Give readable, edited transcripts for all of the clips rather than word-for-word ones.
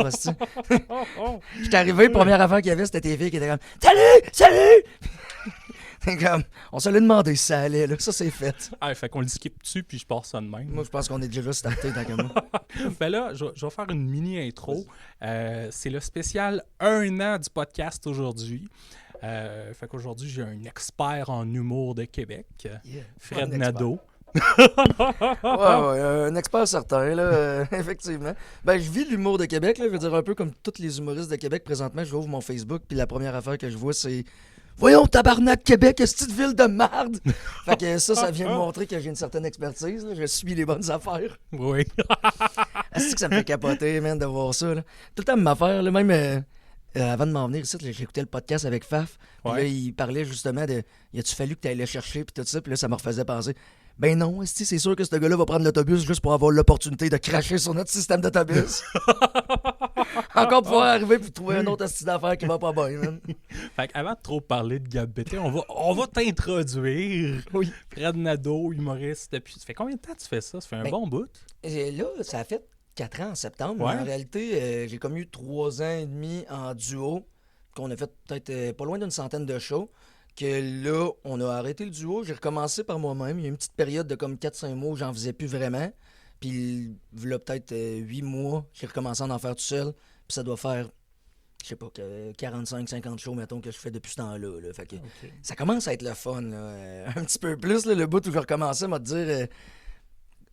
bar, hostie. J'étais arrivé, première affaire qu'il y avait, c'était tes filles qui étaient comme « Salut! Salut! » C'est comme, on se l'est demandé si ça allait, là. Ça, c'est fait. Ah, fait qu'on le skip dessus, puis je pars ça de même. Moi, je pense qu'on est déjà starté dans comme moi. Ben là, je vais faire une mini-intro. C'est le spécial 1 an du podcast aujourd'hui. Fait qu'aujourd'hui, j'ai un expert en humour de Québec, Fred Nadeau. Un expert certain, là, effectivement. Ben, je vis l'humour de Québec, là. Je veux dire, un peu comme tous les humoristes de Québec, présentement, je ouvre mon Facebook, puis la première affaire que je vois, c'est « Voyons, tabarnak, Québec, est-ce petite ville de marde? » Fait que ça vient me montrer que j'ai une certaine expertise, là. Je suis les bonnes affaires. Oui. Est-ce que ça me fait capoter, man, de voir ça, là? Tout le temps, même affaire, là, même... avant de m'en venir ici, j'écoutais le podcast avec Faf. Puis là, il parlait justement de « Y a-tu fallu que tu ailles le chercher? » Puis tout ça. Puis là, ça me refaisait penser « Ben non, c'est sûr que ce gars-là va prendre l'autobus juste pour avoir l'opportunité de cracher sur notre système d'autobus. » Encore pouvoir arriver puis trouver un autre style d'affaires qui va pas bien, man. Fait qu'avant de trop parler de Gab Bété, on va t'introduire. Oui. Fred Nadeau, humoriste. Depuis... Ça fait combien de temps tu fais ça? Ça fait un bon bout? Là, ça a fait 4 ans en septembre. Ouais. Mais en réalité, j'ai comme eu 3 ans et demi en duo, qu'on a fait peut-être pas loin d'une centaine de shows. Que là, on a arrêté le duo. J'ai recommencé par moi-même. Il y a eu une petite période de comme 4-5 mois où j'en faisais plus vraiment. Puis là, peut-être 8 mois, j'ai recommencé à en faire tout seul. Puis ça doit faire, je sais pas, 45-50 shows, mettons, que je fais depuis ce temps-là. Là. Fait que ça commence à être le fun. Là. Un petit peu plus, là, le bout où je recommençais, m'a dire...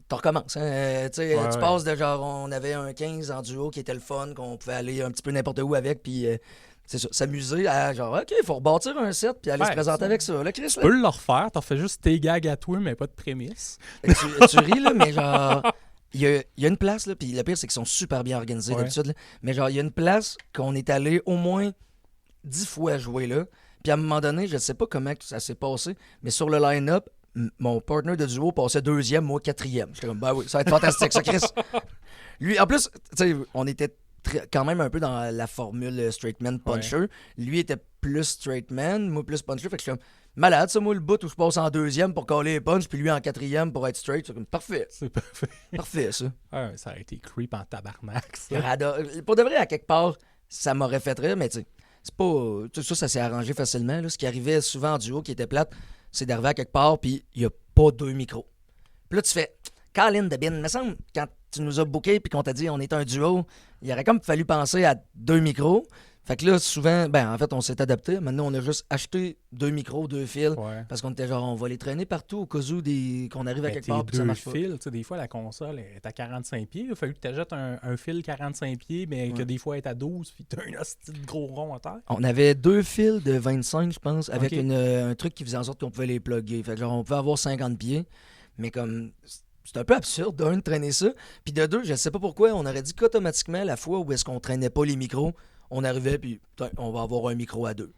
Tu recommences, hein? Tu passes de genre, on avait un 15 en duo qui était le fun, qu'on pouvait aller un petit peu n'importe où avec, puis c'est ça, s'amuser à genre, OK, il faut rebâtir un set, puis aller se présenter avec ça. Là, Chris, tu peux le refaire, t'en fais juste tes gags à toi, mais pas de prémisse. Tu ris, là, mais genre, il y a une place, là, puis le pire, c'est qu'ils sont super bien organisés d'habitude, là, mais genre, il y a une place qu'on est allé au moins 10 fois jouer là, puis à un moment donné, je sais pas comment ça s'est passé, mais sur le line-up, mon partner de duo passait 2e, moi 4e. J'étais comme, ben oui, ça va être fantastique, ça, Chris. Lui, en plus, tu sais, on était quand même un peu dans la formule straight man puncher. Ouais. Lui était plus straight man, moi plus puncher. Fait que je suis comme, malade, ça, moi, le bout où je passe en 2e pour coller les punches, puis lui en 4e pour être straight. C'est comme, parfait. C'est parfait. Parfait, ça. Ouais, ça a été creep en tabarnak, ça. Pour de vrai, à quelque part, ça m'aurait fait rire, mais tu sais, c'est pas. Tout ça s'est arrangé facilement. Là. Ce qui arrivait souvent en duo qui était plate, c'est d'arriver à quelque part, puis il n'y a pas 2 micros. Puis là, tu fais Colin de Bin. Il me semble, quand tu nous as bookés puis qu'on t'a dit on est un duo, il aurait comme fallu penser à 2 micros. Fait que là, souvent, en fait, on s'est adapté. Maintenant, on a juste acheté 2 micros, 2 fils, parce qu'on était genre, on va les traîner partout au cas où qu'on arrive à quelque part puis ça marche pas. 2 fils, tu sais, des fois, la console est à 45 pieds. Il a fallu que tu achètes un fil 45 pieds, mais que des fois, elle est à 12, puis tu as un hostie de gros rond à terre. On avait 2 fils de 25, je pense, avec un truc qui faisait en sorte qu'on pouvait les plugger. Fait que genre, on pouvait avoir 50 pieds, mais comme... C'est un peu absurde, d'un, de traîner ça. Puis de deux, je sais pas pourquoi, on aurait dit qu'automatiquement, la fois où est-ce qu'on traînait pas les micros, on arrivait, puis on va avoir un micro à 2.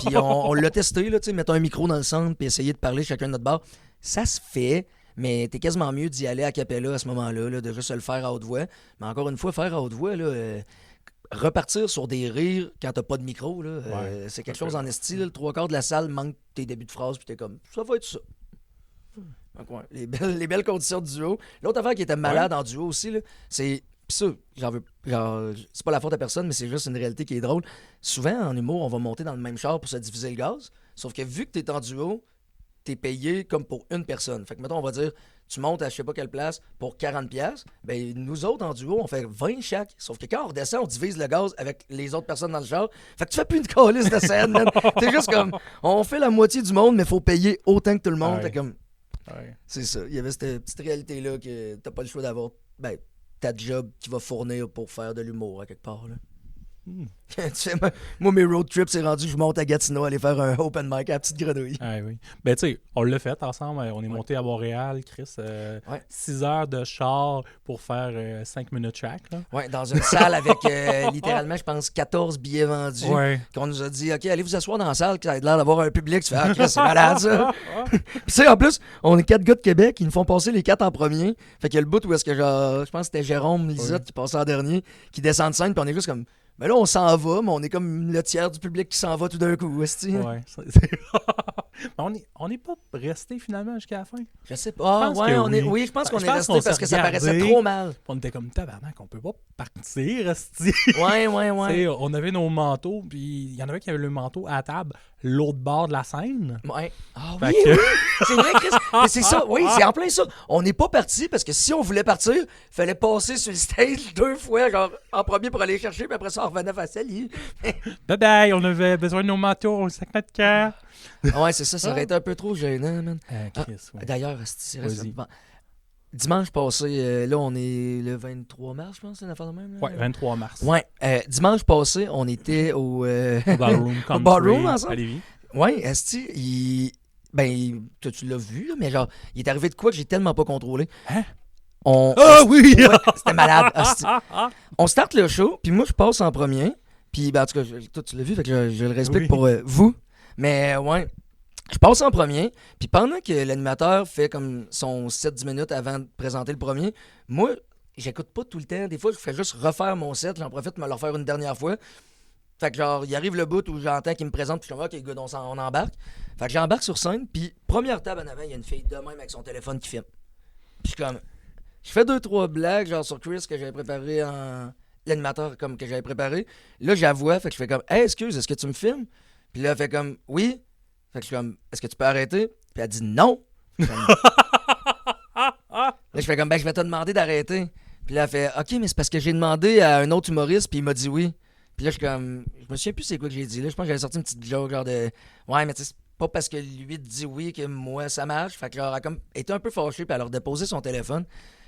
Puis on l'a testé, là, tu sais, mettre un micro dans le centre, puis essayer de parler chacun de notre bar. Ça se fait, mais t'es quasiment mieux d'y aller à cappella à ce moment-là, là, de juste le faire à haute voix. Mais encore une fois, faire à haute voix, là, repartir sur des rires quand t'as pas de micro, là, c'est quelque chose en esti. Le 3/4 de la salle manque tes débuts de phrase, puis t'es comme, ça va être ça. Donc, les belles conditions de duo. L'autre affaire qui était malade en duo aussi, là, c'est... Pis ça, c'est pas la faute à personne, mais c'est juste une réalité qui est drôle. Souvent, en humour, on va monter dans le même char pour se diviser le gaz. Sauf que vu que t'es en duo, t'es payé comme pour une personne. Fait que, mettons, on va dire, tu montes à je sais pas quelle place pour 40$. Ben, nous autres, en duo, on fait 20 chaque. Sauf que quand on redescend, on divise le gaz avec les autres personnes dans le char. Fait que tu fais plus une calice de scène, man. T'es juste comme, on fait la moitié du monde, mais faut payer autant que tout le monde. T'es comme... C'est ça. Il y avait cette petite réalité-là que t'as pas le choix d'avoir ta job qui va fournir pour faire de l'humour à quelque part. Là. Tu sais, moi, mes road trips, c'est rendu que je monte à Gatineau aller faire un open mic à la petite grenouille. Ah oui. Ben, tu sais, on l'a fait ensemble. On est monté à Montréal, Chris. 6 heures de char pour faire 5 minutes chaque. Oui, dans une salle avec littéralement, je pense, 14 billets vendus. Qu'on nous a dit, OK, allez vous asseoir dans la salle, que ça a l'air d'avoir un public. Tu fais, ah, Chris, c'est malade, ça. Puis, tu sais, en plus, on est 4 gars de Québec, ils nous font passer les 4 en premier. Fait qu'il y a le bout où est-ce que, genre, je pense que c'était Jérôme Lisotte qui passait en dernier, qui descend de scène, puis on est juste comme. Mais là, on s'en va, mais on est comme le tiers du public qui s'en va tout d'un coup. Ouais. On n'est pas resté finalement jusqu'à la fin. Je sais pas. Ah, ouais, oui, je pense qu'on est resté parce que ça paraissait trop mal. On était comme tabarnak, on peut pas partir, esti. Ouais. On avait nos manteaux, puis il y en avait qui avaient le manteau à la table, l'autre bord de la scène. Ouais. Ah oui, oui. C'est vrai, Chris. Mais c'est ça, oui, c'est en plein ça. On n'est pas parti parce que si on voulait partir, il fallait passer sur le stage 2 fois, genre en premier pour aller chercher, puis après ça, on revenait faire salut. Bye bye, on avait besoin de nos manteaux, on sac notre cœur. Ouais, c'est ça aurait été un peu trop gênant, man. Chris, ouais. D'ailleurs, c'est dimanche passé, là, on est le 23 mars, je pense, c'est une affaire de même. Ouais, 23 mars. Ouais, dimanche passé, on était au Ballroom au Ballroom ensemble. à Lévis. Ouais, esti, tu l'as vu, là, mais genre, il est arrivé de quoi que j'ai tellement pas contrôlé. Hein? Oui! Ouais, c'était malade, esti. On start le show, puis moi, je passe en premier. Puis, en tout cas, toi, tu l'as vu, fait que je le respecte pour vous. Mais, ouais, je passe en premier. Puis pendant que l'animateur fait comme son 7-10 minutes avant de présenter le premier, moi, j'écoute pas tout le temps. Des fois, je fais juste refaire mon set. J'en profite de me le refaire une dernière fois. Fait que genre, il arrive le bout où j'entends qu'il me présente, puis je suis comme, OK, good, on embarque. Fait que j'embarque sur scène, puis première table en avant, il y a une fille de même avec son téléphone qui filme. Puis je suis comme, je fais 2-3 blagues, genre sur Chris, que j'avais préparé l'animateur, comme que j'avais préparé. Là, j'avoue, fait que je fais comme, hey, excuse, est-ce que tu me filmes? Puis là, elle fait comme, oui. Fait que je suis comme, est-ce que tu peux arrêter? Puis elle dit non. Là, je fais comme, je vais te demander d'arrêter. Puis là, elle fait, OK, mais c'est parce que j'ai demandé à un autre humoriste, puis il m'a dit oui. Puis là, je suis comme, je me souviens plus c'est quoi que j'ai dit. Là, je pense que j'avais sorti une petite joke, genre de, ouais, mais tu sais, c'est pas parce que lui te dit oui que moi, ça marche. Fait que genre, elle a comme été un peu fâchée, puis elle a redéposé son téléphone.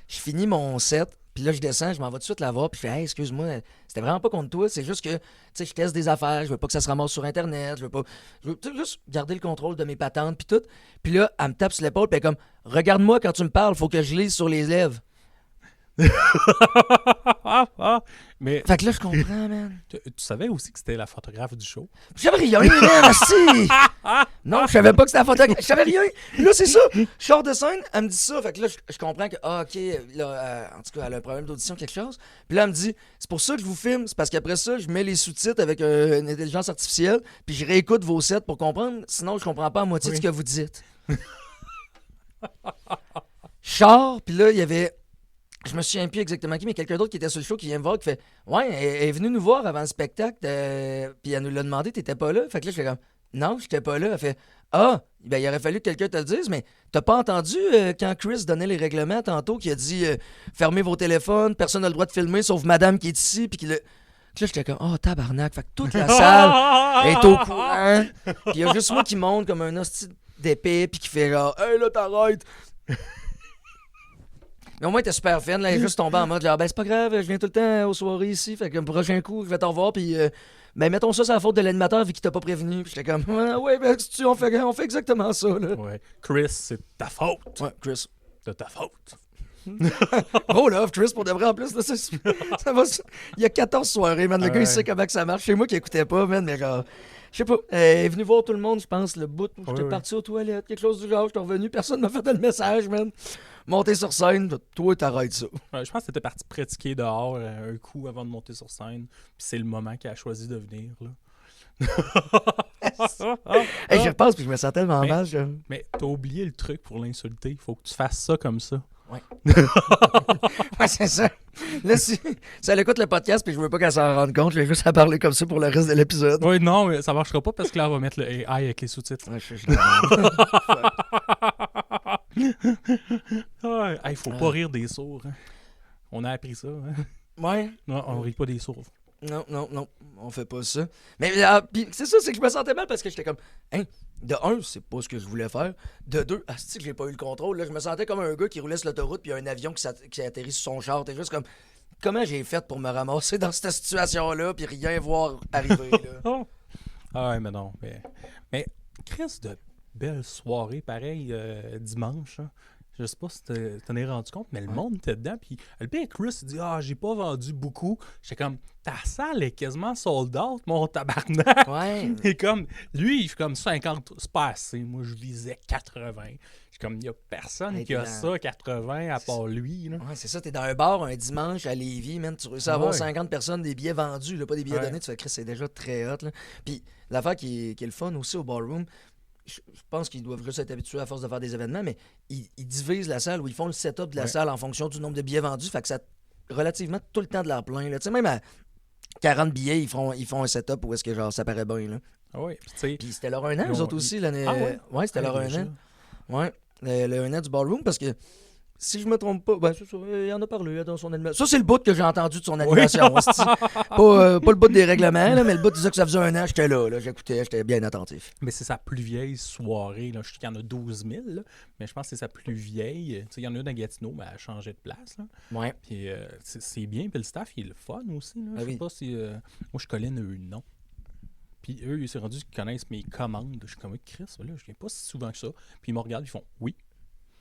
Je finis mon set, puis là, je descends, je m'en vais tout de suite la voir, puis je fais, hey, excuse-moi, c'était vraiment pas contre toi, c'est juste que, tu sais, je teste des affaires, je veux pas que ça se ramasse sur Internet, je veux juste garder le contrôle de mes patentes, puis tout. Puis là, elle me tape sur l'épaule, puis elle est comme, regarde-moi quand tu me parles, faut que je lise sur les lèvres. Mais fait que là, je comprends, man. Tu savais aussi que c'était la photographe du show? Je savais rien, man, si! Non, je savais pas que c'était la photographe. Je savais rien. Là, c'est ça. Je sors de scène, elle me dit ça. Fait que là, je comprends que, OK, là, en tout cas, elle a un problème d'audition, quelque chose. Puis là, elle me dit, c'est pour ça que je vous filme. C'est parce qu'après ça, je mets les sous-titres avec une intelligence artificielle. Puis je réécoute vos sets pour comprendre. Sinon, je comprends pas à moitié de ce que vous dites. Je sors, puis là, il y avait. Je me souviens plus exactement qui, mais quelqu'un d'autre qui était sur le show qui vient me voir qui fait, ouais, elle est venue nous voir avant le spectacle, puis elle nous l'a demandé, t'étais pas là? Fait que là, je fais comme, non, j'étais pas là. Elle fait, il aurait fallu que quelqu'un te le dise, mais t'as pas entendu quand Chris donnait les règlements tantôt, qu'il a dit, fermez vos téléphones, personne n'a le droit de filmer, sauf madame qui est ici, puis qu'il a. Puis là, j'étais comme, tabarnak. Fait que toute la salle est au courant. Puis il y a juste moi qui monte comme un hostie d'épée, puis qui fait genre, hey là, t'arrêtes. Mais au moins, t'es super fan. Là, elle est juste tombée en mode genre, c'est pas grave, je viens tout le temps aux soirées ici. Fait que le prochain coup, je vais t'en revoir. Puis, mettons ça, c'est la faute de l'animateur vu qu'il t'a pas prévenu. Puis j'étais comme, ouais, on fait exactement ça. Là. Ouais. Chris, c'est ta faute. Ouais, Chris. C'est ta faute. Oh love, Chris, pour de vrai en plus. Là, ça va, il y a 14 soirées, man. Le gars, il sait comment que ça marche. C'est moi qui écoutais pas, man. Mais genre, je sais pas. Elle est venue voir tout le monde, je pense, le bout où j'étais parti aux toilettes, quelque chose du genre. J'étais revenu, personne m'a fait le message, man. Monter sur scène, toi, t'arrêtes ça. Ouais, je pense que t'étais parti pratiquer dehors un coup avant de monter sur scène. Puis c'est le moment qu'elle a choisi de venir, là. Hey, j'y repense, puis je me sens tellement mal. Mais t'as oublié le truc pour l'insulter. Il faut que tu fasses ça comme ça. Ouais. Ouais, c'est ça. Là, si elle écoute le podcast puis je veux pas qu'elle s'en rende compte, je vais juste à parler comme ça pour le reste de l'épisode. Oui, non, mais ça marchera pas parce que là, on va mettre le AI avec les sous-titres. Ouais, il faut pas rire des sourds. Hein. On a appris ça. Hein. Ouais. Non, on rit pas des sourds. Non, on fait pas ça. Mais pis c'est ça, c'est que je me sentais mal parce que j'étais comme, de un, c'est pas ce que je voulais faire. De deux, c'est que j'ai pas eu le contrôle. Là, je me sentais comme un gars qui roulait sur l'autoroute puis il y a un avion qui atterrit sur son char. T'es juste comme, comment j'ai fait pour me ramasser dans cette situation-là puis rien voir arriver, là. Ouais, mais non. Mais Chris, de belles soirées, pareil, dimanche, hein. Je sais pas si t'en es rendu compte, mais le monde était dedans. Puis le pire, Chris, il dit, j'ai pas vendu beaucoup. J'étais comme, ta salle est quasiment sold out, mon tabarnak. Ouais. Et comme, lui, il fait comme 50, c'est pas assez. Moi, je visais 80. Je suis comme, il y a personne qui a ça, 80, à part lui. Là. Ouais, c'est ça. T'es dans un bar un dimanche à Lévis, man. Tu réussis à avoir 50 personnes, des billets vendus, là, pas des billets donnés. Tu fais, Chris, c'est déjà très hot. Là. Puis l'affaire qui est le fun aussi au ballroom, je pense qu'ils doivent juste être habitués à force de faire des événements, mais ils divisent la salle ou ils font le setup de la salle en fonction du nombre de billets vendus. Fait que ça a relativement tout le temps de l'air plein. Tu sais, même à 40 billets, ils font un setup où est-ce que genre ça paraît bien. Là. Ah oui, tu sais. Puis c'était leur 1 an, eux autres aussi, l'année. Ah ouais? Ouais, c'était leur 1 an. Ouais, le 1 an du ballroom, parce que si je me trompe pas, ben, il en a parlé dans son animation. Ça, c'est le bout que j'ai entendu de son animation. Oui. Pas le bout des règlements, là, mais le bout disait que ça faisait 1 an, j'étais là, j'écoutais, j'étais bien attentif. Mais c'est sa plus vieille soirée. Là. Je sais qu'il y en a 12 000, là, mais je pense que c'est sa plus vieille. Il y en a une à Gatineau, mais elle a changé de place. Là. Ouais. Puis c'est bien. Puis le staff, il est le fun aussi. Là. Ah, je sais pas si. Moi, je connais eux, non. Puis eux, ils sont rendus qu'ils connaissent mes commandes. Je suis comme, Chris, là, je viens pas si souvent que ça. Puis ils me regardent, ils font, oui.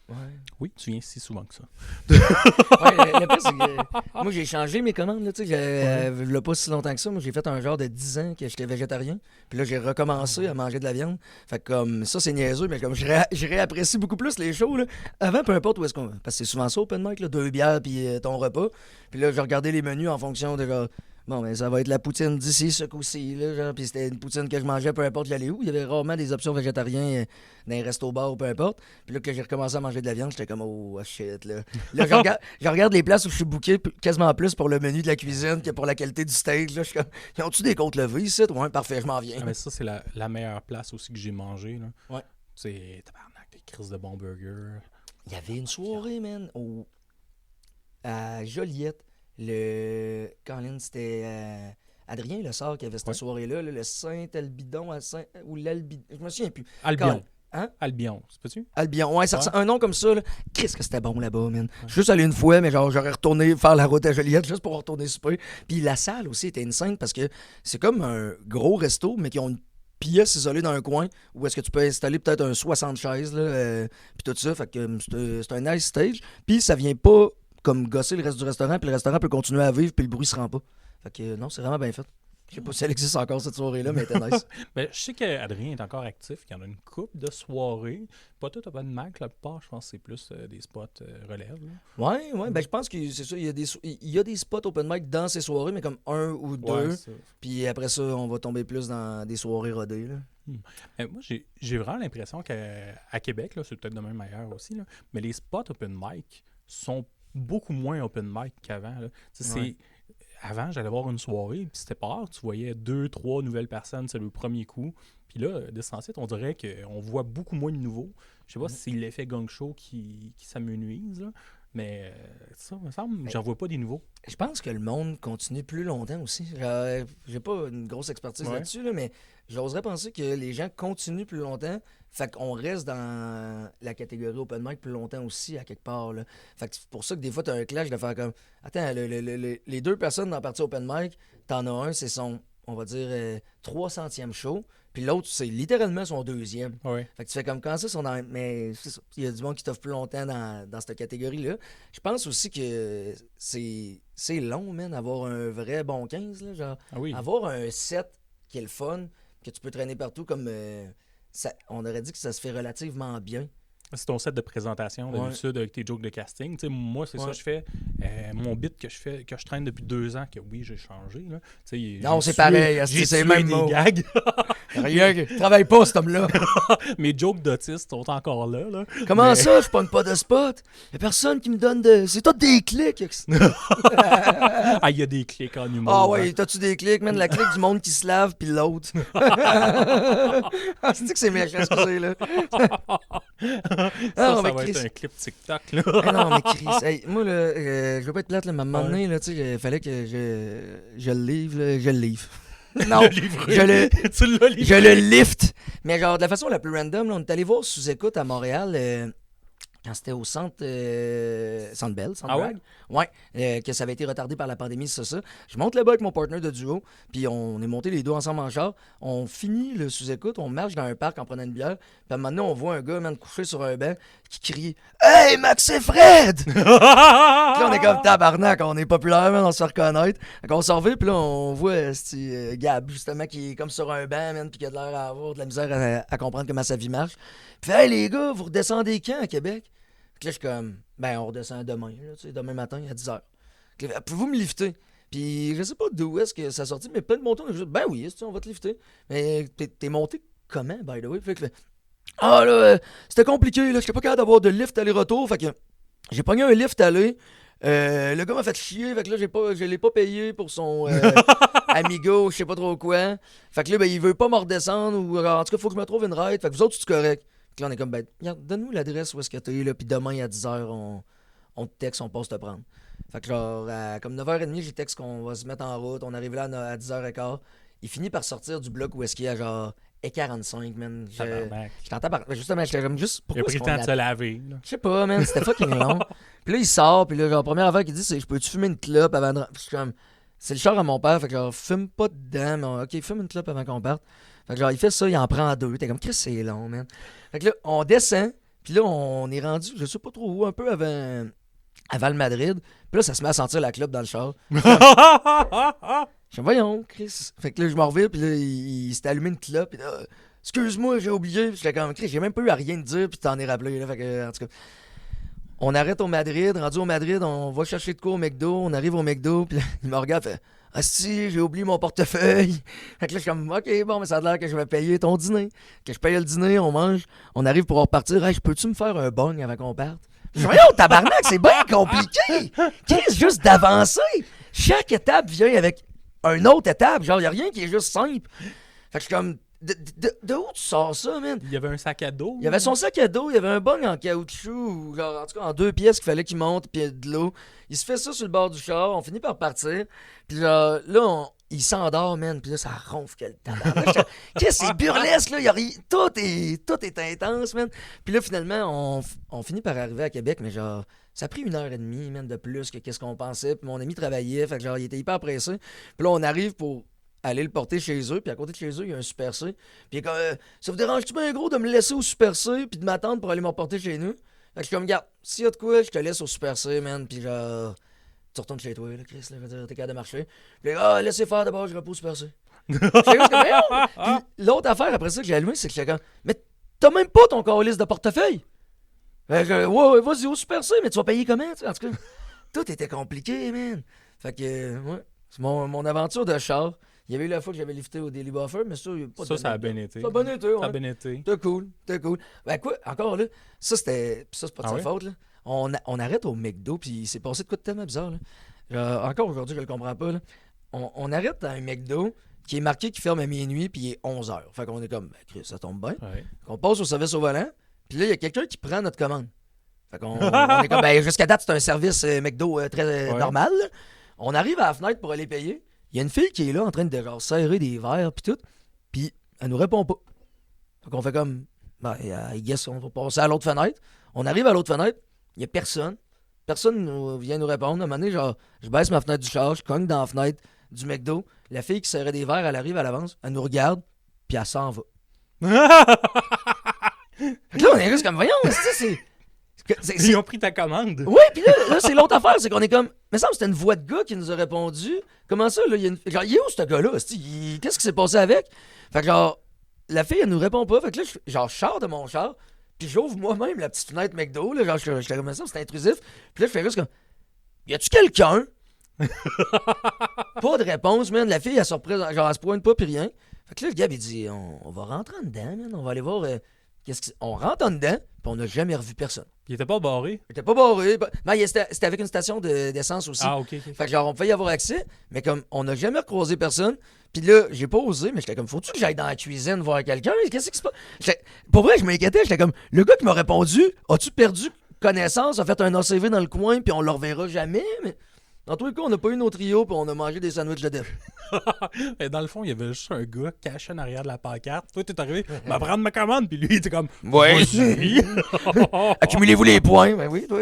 Ouais. Oui, tu viens si souvent que ça. Le pire, c'est que moi, j'ai changé mes commandes. Là, il n'y a pas si longtemps que ça. Moi, j'ai fait un genre de 10 ans que j'étais végétarien. Puis là, j'ai recommencé à manger de la viande. Fait que comme ça, c'est niaiseux, mais comme je réapprécie beaucoup plus les shows. Là. Avant, peu importe où est-ce qu'on... Parce que c'est souvent ça, open mic, là, 2 bières puis ton repas. Puis là, je regardais les menus en fonction de genre... Bon, ben ça va être la poutine d'ici, ce coup-ci, là, genre, puis c'était une poutine que je mangeais, peu importe j'allais où. Il y avait rarement des options végétariennes dans les restos-bars ou peu importe. Puis là, que j'ai recommencé à manger de la viande, j'étais comme, oh shit, là. Là, je regarde les places où je suis booké quasiment plus pour le menu de la cuisine que pour la qualité du steak, là. Je suis comme, ils ont-tu des côtes levées ici? Ouais, parfait, je m'en viens. Ah, mais ça, c'est la meilleure place aussi que j'ai mangé, là. Ouais. C'est, tabarnak, des crises de bons burgers. Il y avait une soirée, man, à Joliette. Colin, c'était Adrien Lessard qui avait cette soirée-là, le Saint-Albidon ou l'Albidon, je me souviens plus. Albion. Hein? Albion, c'est pas-tu? Albion, ouais, ça un nom comme ça, là. Qu'est-ce que c'était bon là-bas, man. Je suis juste allé une fois, mais genre, j'aurais retourné faire la route à Joliette juste pour retourner souper. Puis la salle aussi était insane parce que c'est comme un gros resto, mais qui ont une pièce isolée dans un coin où est-ce que tu peux installer peut-être un 60 chaises, là, puis tout ça. Fait que c'est un nice stage. Puis ça vient pas comme gosser le reste du restaurant, puis le restaurant peut continuer à vivre, puis le bruit se rend pas. Fait que non, c'est vraiment bien fait. Je sais pas si elle existe encore cette soirée-là, mais elle était nice. Mais je sais qu'Adrien est encore actif, qu'il y en a une couple de soirées. Pas tout open mic, la plupart, je pense que c'est plus des spots relève. Ouais, ben je pense que c'est ça. Il y a des spots open mic dans ces soirées, mais comme 1 ou 2. Puis après ça, on va tomber plus dans des soirées rodées. Là. Moi, j'ai vraiment l'impression qu'à Québec, là, c'est peut-être de même ailleurs aussi, là, mais les spots open mic sont beaucoup moins open mic qu'avant. Avant, j'allais voir une soirée, puis c'était pas rare, tu voyais 2, 3 nouvelles personnes, c'est le premier coup. Puis là, d'essentiel, on dirait qu'on voit beaucoup moins de nouveaux. Je sais pas si c'est l'effet gang show qui s'amenuise, là, mais ça me semble, j'en vois pas des nouveaux. Je pense que le monde continue plus longtemps aussi. J'ai pas une grosse expertise là-dessus, là, mais j'oserais penser que les gens continuent plus longtemps. Fait qu'on reste dans la catégorie open mic plus longtemps aussi, à quelque part. Là. Fait que c'est pour ça que des fois, t'as un clash de faire comme... Attends, les 2 personnes dans la partie open mic, t'en as un, c'est son, on va dire, 300e show. Puis l'autre, c'est littéralement son 2e. Ouais. Fait que tu fais comme quand ça, mais c'est ça. Il y a du monde qui t'offre plus longtemps dans cette catégorie-là. Je pense aussi que c'est long, man, avoir un vrai bon 15. Là, genre, avoir un set qui est le fun, que tu peux traîner partout comme... on aurait dit que ça se fait relativement bien. C'est ton set de présentation d'habitude avec tes jokes de casting. T'sais, moi, c'est ça que je fais. Mon bit que je traîne depuis 2 ans, que oui, j'ai changé. Là. Non, c'est pareil. C'est même des gags. Rien, travaille pas, cet homme-là. Mes jokes d'autistes sont encore là. Comment ça, je pogne pas de spot? Il a personne qui me donne de... C'est tout des clics. Il y a des clics en humour. Ah ouais, t'as-tu des clics, man? La clique du monde qui se lave, puis l'autre. C'est-tu que c'est méchant, ce que c'est, là? Ça va être un clip TikTok, là. Non, mais Chris, hey, moi, là, je veux pas être plate, là, mais à un moment donné, là, tu sais, il fallait que je le livre, là, je le livre. Non, je le lift. Mais genre, de la façon la plus random, là, on est allé voir Sous-Écoute à Montréal quand c'était au Centre Bell, Centre Bragg. Ouais, que ça avait été retardé par la pandémie, c'est ça. Je monte là-bas avec mon partenaire de duo, puis on est montés les deux ensemble en char. On finit le Sous-Écoute, on marche dans un parc en prenant une bière, puis maintenant on voit un gars, man, couché sur un banc, qui crie « Hey, Max et Fred! » Puis là, on est comme tabarnak, on est populaire, man, on se fait reconnaître. Donc on s'en revient, puis là, on voit Gab, justement, qui est comme sur un banc, man, puis qui a de l'air à avoir de la misère à comprendre comment sa vie marche. Puis « Hey, les gars, vous redescendez quand à Québec? » Puis là, je suis comme, on redescend demain, là, demain matin à 10h. Pouvez-vous me lifter? Puis je sais pas d'où est-ce que ça sortit, mais plein de montants, on a dit, ben oui, on va te lifter. Mais t'es monté comment, by the way? Fait que Ah là, c'était compliqué, là. J'étais pas capable d'avoir de lift aller-retour. Fait que j'ai pogné un lift aller. Le gars m'a fait chier, fait que là, je l'ai pas payé pour son Amigo, je sais pas trop quoi. Fait que là, ben, il veut pas me redescendre, ou en tout cas, faut que je me trouve une ride. Fait que vous autres, c'est correct. Fait que là, on est comme, ben, regarde, donne-nous l'adresse où est-ce que t'es, là, puis demain à 10h, on te texte, on passe te prendre. Fait que genre, comme 9h30, j'ai texte qu'on va se mettre en route, on arrive là à 10h15. Il finit par sortir du bloc où est-ce qu'il y a genre et45, man. Je t'entends par. Justement, j'étais comme juste. Il a pris le temps de se laver. Je sais pas, man. C'était fucking long. Puis là, il sort. Puis là, genre, la première affaire qu'il dit, c'est: je peux-tu fumer une clope avant de. Puis je suis comme. C'est le char à mon père. Fait que genre, fume pas dedans. Mais ok, fume une clope avant qu'on parte. Fait que genre, il fait ça, il en prend deux. T'es comme, Chris, c'est long, man. Fait que là, on descend. Puis là, on est rendu, je sais pas trop où, un peu avant le Madrid. Puis là, ça se met à sentir la clope dans le char. Je dis, voyons, Chris. Fait que là, je m'en reviens, puis là, il s'était allumé une clope, puis là, excuse-moi, j'ai oublié. Puis j'étais comme, Chris, j'ai même pas eu à rien de dire, puis t'en es rappelé, là. Fait que, en tout cas, on arrête au Madrid, rendu au Madrid, on va chercher de quoi au McDo, on arrive au McDo, puis là, il me regarde, fait, ah si, j'ai oublié mon portefeuille. Fait que là, je suis comme, ok, bon, mais ça a l'air que je vais payer ton dîner. Que je paye le dîner, on mange, on arrive pour repartir. Hey, peux-tu me faire un bong avant qu'on parte? Je dis, voyons, tabarnak, c'est bien compliqué. Qu'est-ce juste d'avancer? Chaque étape vient avec une autre étape. Genre, il n'y a rien qui est juste simple. Fait que je suis comme, de où tu sors ça, man? Il y avait un sac à dos. Il y avait son sac à dos, il y avait un bong en caoutchouc, genre, en tout cas, en 2 pièces qu'il fallait qu'il monte, puis de l'eau. Il se fait ça sur le bord du char, on finit par partir. Puis genre, là, il s'endort, man, puis là, ça ronfle quel tabarnak. Qu'est-ce que c'est burlesque, là? Tout est intense, man. Puis là, finalement, on finit par arriver à Québec, mais genre, ça a pris 1h30, man, de plus que qu'est-ce qu'on pensait. Puis mon ami travaillait, fait que genre, il était hyper pressé. Puis là, on arrive pour aller le porter chez eux, puis à côté de chez eux, il y a un Super C. Puis il est comme, ça vous dérange-tu bien gros de me laisser au Super C, puis de m'attendre pour aller me reporter chez nous? Fait que je suis comme, regarde, s'il y a de quoi, je te laisse au Super C, man, puis genre, tu retournes chez toi, là, Chris, là, je veux dire, t'es capable de marcher. Puis là, laissez faire d'abord, je repose au Super C. J'étais juste comme, puis l'autre affaire après ça que j'ai allumé, c'est que j'étais comme, mais t'as même pas ton calice de portefeuille? Fait que, ouais, vas-y au Super C, mais tu vas payer comment, tu sais, en tout cas. Tout était compliqué, man. Fait que, ouais, c'est mon aventure de char. Il y avait eu la fois que j'avais lifté au Daily Buffer, mais ça, il n'y a pas de. Ça a bien été. Ça a bien été, ouais. Ça a bien été. C'était cool. Ben quoi, encore là, ça c'était. Ça, c'est pas de sa faute, là. On arrête au McDo, puis il s'est passé de quoi de tellement bizarre, là. Genre, encore aujourd'hui, je le comprends pas, là. On arrête à un McDo qui est marqué qu'il ferme à minuit, puis il est 11h. Fait qu'on est comme, ben, Chris, ça tombe bien. Ouais. On passe au service au volant, puis là, il y a quelqu'un qui prend notre commande. Fait qu'on on est comme, ben, jusqu'à date, c'est un service McDo très normal, là. On arrive à la fenêtre pour aller payer. Il y a une fille qui est là en train de genre serrer des verres puis tout, puis elle nous répond pas. Fait qu'on fait comme, ben, I guess on va passer à l'autre fenêtre. On arrive à l'autre fenêtre, il y a personne. Personne vient nous répondre. À un moment donné, genre, je baisse ma fenêtre du char, je cogne dans la fenêtre du McDo. La fille qui serrait des verres, elle arrive, elle avance, elle nous regarde, puis elle s'en va. Fait que là, on est juste comme, voyons, Ils ont pris ta commande. Oui, puis là c'est l'autre affaire, c'est qu'on est comme. Mais ça, c'était une voix de gars qui nous a répondu. Comment ça, là? Genre, il est où ce gars-là? Qu'est-ce qui s'est passé avec? Fait que genre, la fille, elle nous répond pas. Fait que là, je sors de mon char, puis j'ouvre moi-même la petite fenêtre McDo. Là, genre, j'étais comme ça, c'était intrusif. Puis là, je fais juste comme. Y a-tu quelqu'un? Pas de réponse, man. La fille, elle se représente. Genre, elle se pointe pas, puis rien. Fait que là, le gars, il dit, on va rentrer en dedans, man. On va aller voir. On rentre en dedans, puis on n'a jamais revu personne. Il était pas barré? Il était pas barré. Mais c'était avec une station d'essence aussi. Ah, ok. Fait que genre, on pouvait y avoir accès, mais comme on n'a jamais recroisé personne, puis là, j'ai pas osé, mais j'étais comme, faut-tu que j'aille dans la cuisine voir quelqu'un? Qu'est-ce qui se passe? Pour vrai, je m'inquiétais, j'étais comme, le gars qui m'a répondu, as-tu perdu connaissance, a fait un ACV dans le coin, puis on le reverra jamais? Mais dans tous les cas, on n'a pas eu nos trios, puis on a mangé des sandwichs de def. Et dans le fond, il y avait juste un gars caché en arrière de la pancarte. Toi, t'es arrivé, va prendre ma commande, puis lui, il était comme, ouais. Accumulez-vous les points. Ben oui, toi.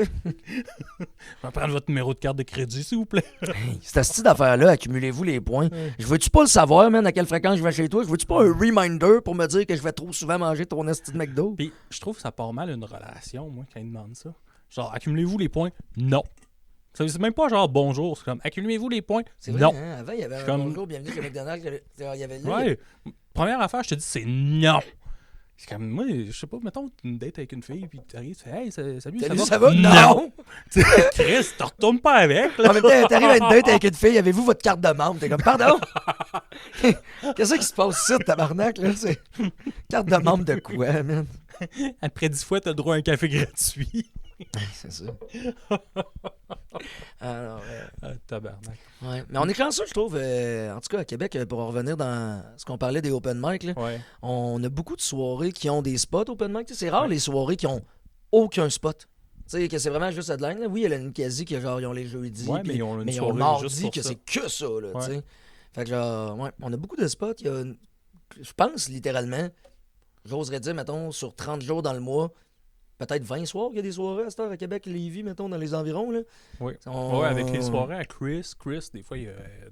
Va prendre votre numéro de carte de crédit, s'il vous plaît. Hey, cette petite affaire-là, accumulez-vous les points. Je veux-tu pas le savoir, man, à quelle fréquence je vais chez toi? Je veux-tu pas un reminder pour me dire que je vais trop souvent manger ton esti de McDo? Puis, je trouve que ça part mal une relation, moi, quand ils demandent ça. Genre, accumulez-vous les points? Non. C'est même pas genre bonjour, c'est comme accumulez-vous les points. C'est vrai, non. Hein? Avant, il y avait un bonjour, bienvenue chez McDonald's. Il y avait ouais. Première affaire, je te dis, c'est non. C'est comme, moi, je sais pas, mettons, une date avec une fille, puis tu arrives, tu fais, hey, salut, ça va? Non! Chris, tu retournes pas avec, là. En même temps, t'arrives à une date avec une fille, avez-vous votre carte de membre? T'es comme, pardon? Qu'est-ce qui se passe ici, tabarnak, là? C'est carte de membre de quoi, man? Après 10 fois, t'as le droit à un café gratuit. C'est ça. Alors, Tabarnak. ouais. Mais on est chanceux, je trouve. En tout cas, à Québec, pour en revenir dans ce qu'on parlait des open mic, là, Ouais. on a beaucoup de soirées qui ont des spots open mic. C'est rare les soirées qui ont aucun spot. Tu sais, que c'est vraiment juste headline. Là. Oui, il y a la Ninkasi qui genre, ils ont les jeudis. Ouais, puis- mais ils ont une mais ils ont soirée le mardi juste pour que ça. c'est que ça. Là, tu Ouais. sais. Fait que genre, ouais, on a beaucoup de spots. Il y a, je pense littéralement, j'oserais dire, mettons, sur 30 jours dans le mois, peut-être 20 soirs qu'il y a des soirées à cette heure à Québec, Lévis, mettons, dans les environs. Là. Oui. On- Ouais, avec les soirées à Chris, des fois,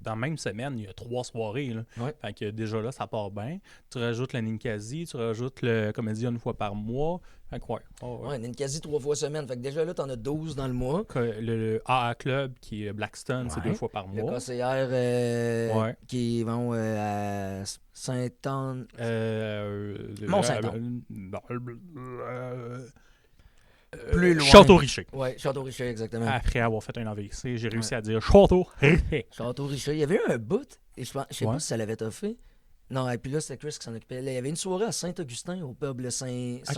dans la même semaine, il y a 3 soirées. Là. Ouais. Fait que déjà là, ça part bien. Tu rajoutes la Ninkasi, tu rajoutes le Comédien une fois par mois. Fait que Ouais, Ninkasi 3 fois semaine. Fait que déjà là, t'en as 12 dans le mois. Le AA Club, qui est Blackstone, c'est Ouais. 2 fois par Le mois. KCR Ouais. qui vont à Sainte-Anne. Mont-Saint-Anne. Plus loin. Château-Richer. Ouais, Château-Richer, exactement. Après avoir fait un AVC, j'ai réussi à dire Château-Richer. Château-Richer. Il y avait eu un bout, et je sais Ouais. pas si ça l'avait toffé. Non, et puis là, c'était Chris qui s'en occupait. Là, il y avait une soirée à Saint-Augustin, au pub le Je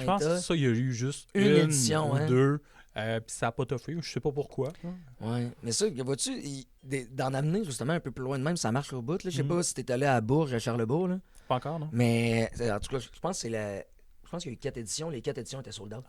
pense que Saint-A. ça, il y a eu juste Une une édition, ou hein. deux. Puis ça n'a pas toffé, je sais pas pourquoi. Ouais, mais ça, vois-tu, d'en amener justement un peu plus loin de même, ça marche au bout. Là. Je sais Mhm. pas si t'es allé à Bourges, à Charlebourg, là. Pas encore, non? Mais en tout cas, je pense que c'est la. Je pense qu'il y a eu 4 éditions. Les 4 éditions étaient sold out.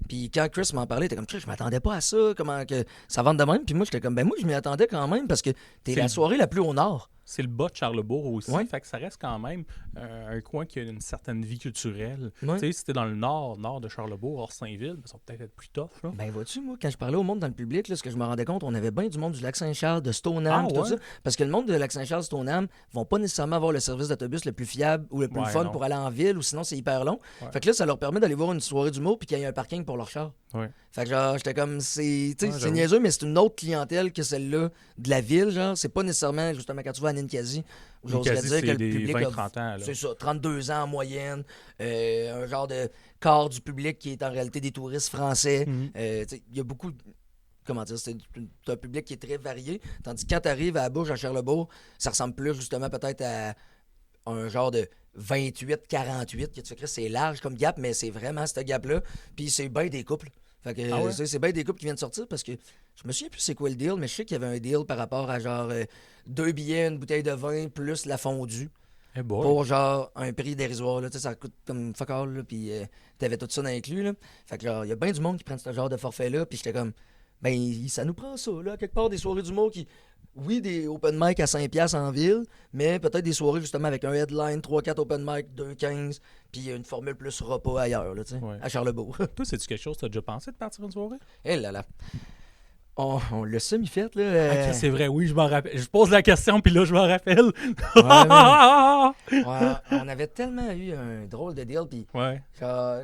Puis quand Chris m'en parlait, il était comme, je m'attendais pas à ça, comment que ça vende de même. Puis moi, j'étais comme, ben moi, je m'y attendais quand même parce que t'es C'est la le- soirée la plus au nord. C'est le bas de Charlebourg aussi, Ouais. fait que ça reste quand même un coin qui a une certaine vie culturelle. Ouais. Tu sais, si t'es dans le nord de Charlebourg, hors Saint-Ville, ça va peut-être être plus tough. Là. Ben vois-tu, moi, quand je parlais au monde dans le public, là, ce que je me rendais compte, on avait bien du monde du Lac-Saint-Charles, de Stoneham, Ah, tout ouais? ça. Parce que le monde de Lac-Saint-Charles, Stoneham, vont pas nécessairement avoir le service d'autobus le plus fiable ou le plus Ouais, fun non. pour aller en ville, ou sinon c'est hyper long. Ouais. Fait que là, ça leur permet d'aller voir une soirée d'humour puis qu'il y ait un parking pour leur char. Ouais. Fait que genre, j'étais comme, c'est tu sais, Ouais, c'est j'avoue. niaiseux, mais c'est une autre clientèle que celle-là de la ville, genre. C'est pas nécessairement, justement, quand tu vas à Ninkasi, où j'oserais Ninkasi, dire c'est que le des public a 20-30 ans. Là. c'est ça, 32 ans en moyenne, un genre de quart du public qui est en réalité des touristes français. Mhm. Tu sais, il y a beaucoup de. Comment dire, c'est un public qui est très varié. Tandis que quand tu arrives à Bourges, à Charlebourg, ça ressemble plus justement peut-être à un genre de 28-48, que tu fais, Chris, c'est large comme gap, mais c'est vraiment ce gap-là. Puis c'est bien des couples. Fait que Ah ouais? c'est bien des couples qui viennent de sortir parce que je me souviens plus c'est quoi le deal, mais je sais qu'il y avait un deal par rapport à genre 2 billets, une bouteille de vin plus la fondue. Eh boy. Pour genre un prix dérisoire, là, tu sais, ça coûte comme fuck all, là, puis t'avais tout ça inclus, là. Fait que genre, il y a bien du monde qui prennent ce genre de forfait-là, puis j'étais comme, ben, ça nous prend ça, là, quelque part, des soirées d'humour qui, oui, des open mic à 5$ en ville, mais peut-être des soirées justement avec un headline, 3-4 open mic, 2-15, puis une formule plus repas ailleurs, là, tu sais, Ouais. à Charlebourg. Toi, c'est-tu quelque chose que tu as déjà pensé de partir une soirée? Eh là là. On l'a semi-fait, là. Ok, c'est vrai, oui, je m'en rappelle. Je pose la question, puis là, je m'en rappelle. Ouais, on avait tellement eu un drôle de deal, puis Ouais. genre,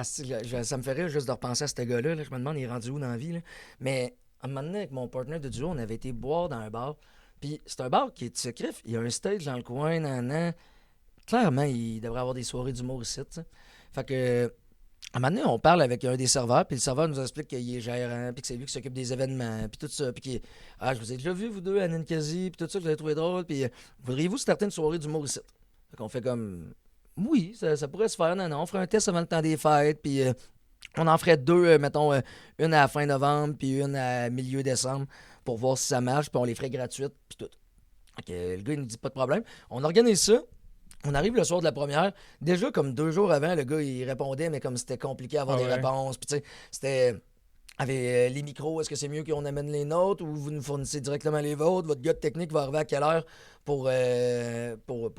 ça me fait rire juste de repenser à ce gars-là. Là. Je me demande, il est rendu où dans la vie. Là. Mais à un moment donné, avec mon partner de duo, on avait été boire dans un bar. Puis c'est un bar qui est secret. Il y a un stage dans le coin, Clairement, il devrait avoir des soirées d'humour ici. T'sais. Fait que, à un moment donné, on parle avec un des serveurs, puis le serveur nous explique qu'il est gérant, puis que c'est lui qui s'occupe des événements, puis tout ça. Puis qu'il je vous ai déjà vu, vous deux, à Ninkasi, puis tout ça, je l'avais trouvé drôle. Puis voudriez-vous starter une soirée d'humour ici? Fait qu'on fait comme. Oui, ça pourrait se faire. Non, on ferait un test avant le temps des fêtes, puis on en ferait 2, mettons, une à la fin novembre, puis une à milieu décembre, pour voir si ça marche, puis on les ferait gratuites, puis tout. Ok, le gars, il nous dit pas de problème. On organise ça. On arrive le soir de la première. Déjà, comme 2 jours avant, le gars, il répondait, mais comme c'était compliqué à avoir Ah des ouais. réponses. Puis, tu sais, c'était. Avec les micros, est-ce que c'est mieux qu'on amène les nôtres ou vous nous fournissez directement les vôtres? Votre gars de technique va arriver à quelle heure pour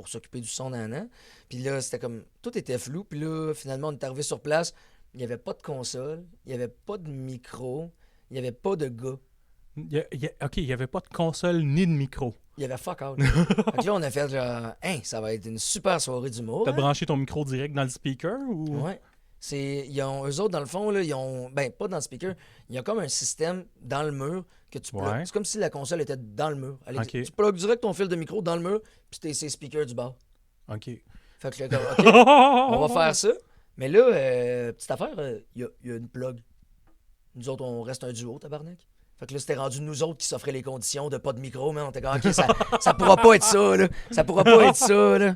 s'occuper du son d'un an? Puis là, c'était comme. Tout était flou. Puis là, finalement, on est arrivé sur place. Il n'y avait pas de console. Il n'y avait pas de micro. Il n'y avait pas de gars. OK, il n'y avait pas de console ni de micro. Il y avait fuck out. Fait que là, on a fait genre, hein, ça va être une super soirée d'humour. T'as hein? branché ton micro direct dans le speaker ou. Ouais. Eux autres, dans le fond, là, ils ont. Ben, pas dans le speaker. Il y a comme un système dans le mur que tu plugues. Ouais. C'est comme si la console était dans le mur. Allez, Ok. tu plugues direct ton fil de micro dans le mur, puis t'es ses speakers du bar. OK. Fait que je suis comme, OK, on va faire ça. Mais là, petite affaire, il y a une plug. Nous autres, on reste un duo, tabarnak. Fait que là, c'était rendu nous autres qui s'offraient les conditions de pas de micro, mais on était comme, OK, ça pourra pas être ça, là. Ça pourra pas être ça, là.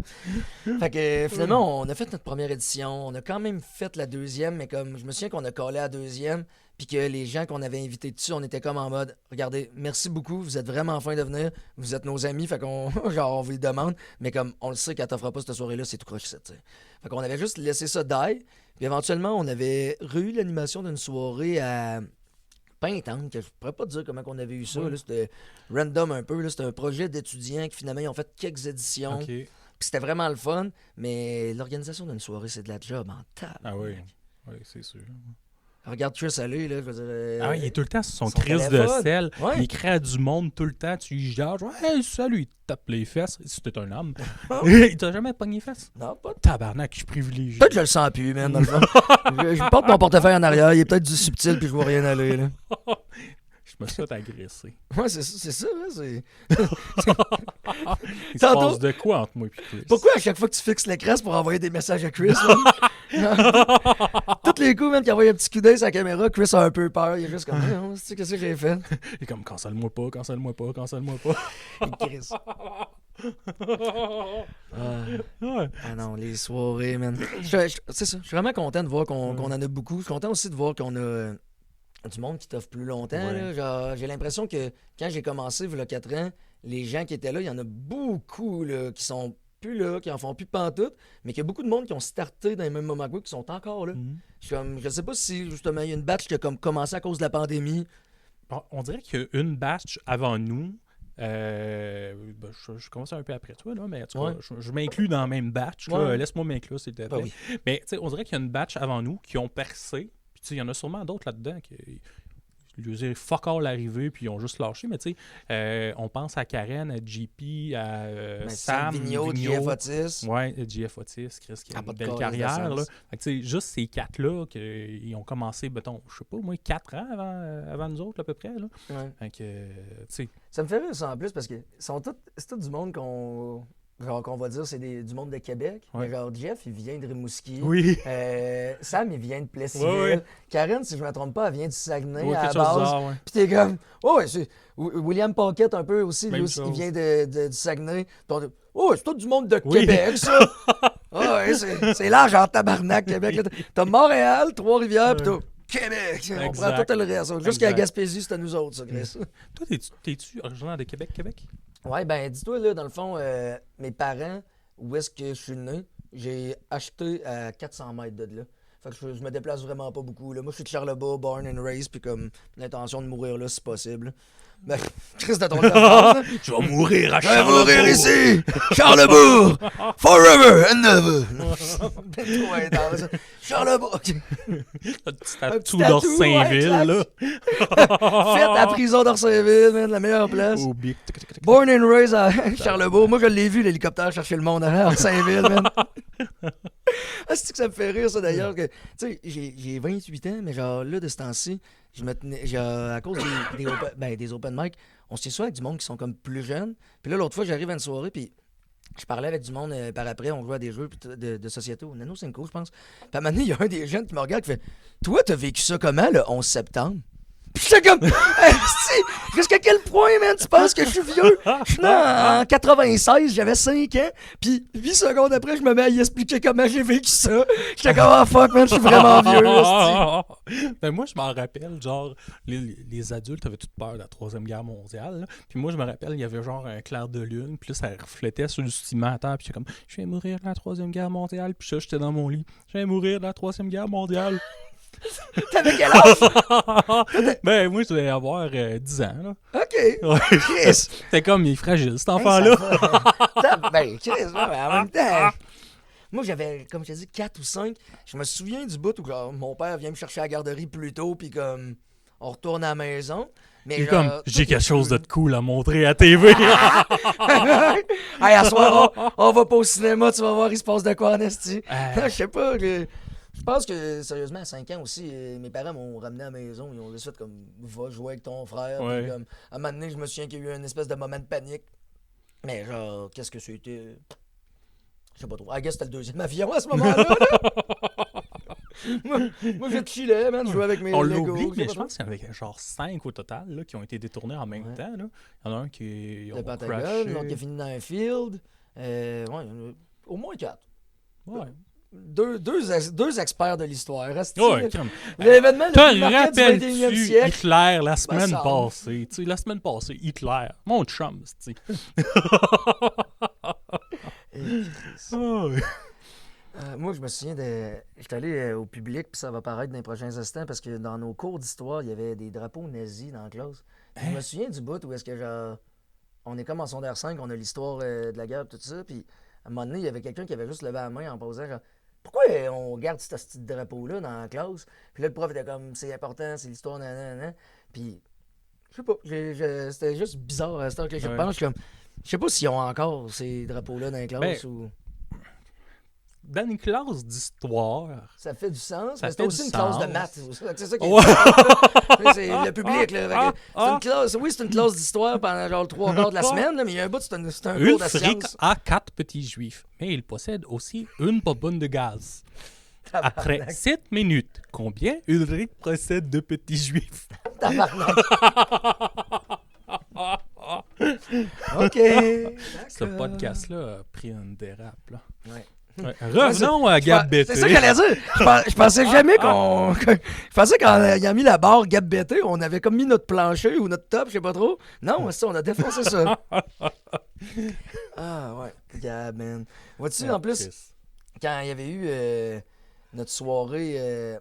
Fait que finalement, on a fait notre première édition. On a quand même fait la deuxième, mais comme je me souviens qu'on a collé à la deuxième, puis que les gens qu'on avait invités dessus, on était comme en mode, regardez, merci beaucoup, vous êtes vraiment fin de venir, vous êtes nos amis, fait qu'on genre, on vous le demande, mais comme on le sait qu'elle t'offre pas cette soirée-là, c'est tout croche, tu sais. Fait qu'on avait juste laissé ça die, puis éventuellement, on avait eu l'animation d'une soirée à Pintante, que je pourrais pas te dire comment on avait eu ça. Là, c'était random un peu. Là, c'était un projet d'étudiants qui finalement ils ont fait quelques éditions. Puis c'était vraiment le fun. Mais l'organisation d'une soirée, c'est de la job en table. Ah oui, oui, c'est sûr. Regarde Chris aller, là, je veux dire, ah oui, il est tout le temps sur son crise de sel. Ouais. Il crée du monde tout le temps. Tu lui jages. Hey, salut, il te tape les fesses. Si t'es un homme. Il t'a jamais pogné les fesses? Non, pas. Tabarnak, je suis privilégié. Peut-être que je le sens plus, man, dans le fond. je porte mon portefeuille en arrière. Il est peut-être du subtil, puis je vois rien aller, là. Je me suis fait agresser. Ouais, c'est ça, hein, c'est... Il se passe de quoi entre moi et Chris? Pourquoi à chaque fois que tu fixes l'écran, c'est pour envoyer des messages à Chris, tous les coups, même, qu'il envoie un petit coup d'œil sur la caméra, Chris a un peu peur. Il est juste comme, tu sais, qu'est-ce que j'ai fait? Il est comme, cancelle-moi pas, cancelle-moi pas, cancelle-moi pas. Chris. Ah non, les soirées, man. C'est ça, je suis vraiment content de voir qu'on en a beaucoup. Je suis content aussi de voir qu'on a du monde qui t'offre plus longtemps. Ouais. Là. Genre, j'ai l'impression que quand j'ai commencé, il y a 4 ans, les gens qui étaient là, il y en a beaucoup là, qui sont plus là, qui en font plus pantoute, mais qu'il y a beaucoup de monde qui ont starté dans les mêmes moments que moi, qui sont encore là. Je sais pas si, justement, il y a une batch qui a comme commencé à cause de la pandémie. Bon, on dirait qu'il y a une batch avant nous. Je commence un peu après toi, là, mais en tout cas, je m'inclus dans la même batch. Là, laisse-moi m'inclure, s'il te plaît. Oui. Mais on dirait qu'il y a une batch avant nous qui ont percé. Puis il y en a sûrement d'autres là-dedans qui lui fuck all arrivé, puis ils ont juste lâché. Mais tu sais, on pense à Karen, à JP, à Sam Vigneault, JF Otis. Ouais, JF Otis, Chris, qui a une belle carrière. Là. Fait que, juste ces 4-là, ils ont commencé, mettons, je sais pas, au moins 4 ans avant nous autres, à peu près. Là. Ouais. Fait que, tu sais. Ça me fait rire ça en plus parce que c'est tout du monde qu'on va dire c'est du monde de Québec. Ouais. Mais genre Jeff, il vient de Rimouski. Oui. Sam, il vient de Plessisville. Ouais. Karen, si je me trompe pas, elle vient du Saguenay à la quelque chose base. bizarre, ouais. Puis t'es comme, c'est William Paquette un peu aussi, lui aussi, chose. il vient du Saguenay. C'est tout du monde de Québec, ça. C'est large en tabarnak, Québec. Là, t'as Montréal, Trois-Rivières, puis t'as Québec. On prend tout le reste. Jusqu'à Gaspésie, c'est à nous autres, ça, Chris. Toi, t'es-tu originaire de Québec? Ouais, ben dis-toi, là, dans le fond, mes parents, où est-ce que je suis né, j'ai acheté à 400 mètres de là. Fait que je me déplace vraiment pas beaucoup. Là. Moi, je suis de Charlebourg, born and raised, puis comme l'intention de mourir là, si possible. Ben, Chris de ton enfance, Tu vas mourir à je vais Charlebourg! mourir ici! Charlebourg! Forever and never! Ben trop intense. Charlebourg! Un petit tatou d'Orsainville, là. Faites à prison d'Orsainville, man, la meilleure place. Au Bic. Born and raised à Charlebourg. Moi, je l'ai vu, l'hélicoptère chercher le monde à Orsainville, man. Ah, c'est que ça me fait rire, ça, d'ailleurs. Que, tu sais, j'ai 28 ans, mais genre, là, de ce temps-ci, je me tenais, genre, à cause des open mic, on se tient souvent avec du monde qui sont comme plus jeunes. Puis là, l'autre fois, j'arrive à une soirée, puis je parlais avec du monde par après, on jouait à des jeux de société au Nano Cinco, je pense. Puis à un moment donné, il y a un des jeunes qui me regarde qui fait « Toi, t'as vécu ça comment, le 11 septembre? » Puis j'étais comme jusqu'à quel point, man, tu penses que je suis vieux? Je suis né en 96, j'avais 5 ans. Puis 8 secondes après, je me mets à y expliquer comment j'ai vécu ça. J'étais comme, oh fuck, man, je suis vraiment vieux. Ben moi, je m'en rappelle, genre, les adultes avaient toute peur de la Troisième Guerre mondiale. Là. Puis moi, je me rappelle, il y avait genre un clair de lune. Puis là, ça reflétait sur le ciment à terre. Puis j'étais comme, je vais mourir de la Troisième Guerre mondiale. Puis ça, j'étais dans mon lit. Je vais mourir de la Troisième Guerre mondiale. T'avais quel âge? Ben, moi, je devais avoir 10 ans, là. OK. Ouais. Chris. C'était comme, il est fragile, cet enfant-là. Ben, Chris, mais en même temps... Moi, j'avais, comme je t'ai dit, 4 ou 5. Je me souviens du bout où genre, mon père vient me chercher à la garderie plus tôt, puis comme, on retourne à la maison. Mais genre, comme, j'ai quelque chose de cool à montrer à TV. Hey, à soir, on va pas au cinéma, tu vas voir, il se passe de quoi en esti. Je sais pas, je pense que, sérieusement, à 5 ans aussi, mes parents m'ont ramené à la maison. Ils ont juste fait comme, va jouer avec ton frère. Ouais. Puis comme, à un moment donné, je me souviens qu'il y a eu une espèce de moment de panique. Mais genre, qu'est-ce que c'était? Je sais pas trop. I guess c'était le deuxième avion à ce moment-là. moi je chillais, man, je jouais avec mes On Legos. l'oublie, mais je pense qu'il y en avait genre 5 au total là, qui ont été détournés en même temps. Là. Il y en a un qui Le ont Pentagone, crashé. l'autre qui a fini dans un field. Ouais, au moins 4. Ouais. Deux experts de l'histoire. Ouais, crème. L'événement le Te plus marquant du 21e rappelles-tu siècle. Hitler la semaine semble. passée? Tu sais, la semaine passée, Hitler, mon chum, tu sais. Moi, je me souviens de. J'étais allé au public, puis ça va paraître dans les prochains instants, parce que dans nos cours d'histoire, il y avait des drapeaux nazis dans la classe. Puis Je me souviens du bout où est-ce que genre. On est comme en secondaire 5, on a l'histoire de la guerre, tout ça, puis à un moment donné, il y avait quelqu'un qui avait juste levé la main en posant genre. Pourquoi on garde ce petit drapeau-là dans la classe? Puis là, le prof était comme, c'est important, c'est l'histoire, nanana. Puis, je sais pas, c'était juste bizarre à ce temps que je pense. Je sais pas s'ils ont encore ces drapeaux-là dans la classe ou. Dans une classe d'histoire. Ça fait du sens, Ça mais c'est fait aussi du une classe de sens. maths. C'est ça qui est. Ouais. C'est le public, là. C'est une classe, oui, c'est une classe d'histoire pendant genre le 3 quarts de la semaine, là, mais il y a un bout, c'est un cours de Ulfric science. a 4 petits juifs, mais il possède aussi une bonbonne de gaz. Après 7 minutes, combien Ulrich possède de petits juifs? Tabarnak. OK. Ce podcast-là a pris une dérape. Là. Ouais. Ouais. Revenons à Gab Bété. C'est ça que j'allais dire. Je pensais jamais qu'on. Je pensais quand il a mis la barre Gab Bété, on avait comme mis notre plancher ou notre top, je sais pas trop. Non, c'est ça, on a défoncé ça. Ah ouais, Gab, man. Vois-tu, en plus, quand il y avait eu notre soirée.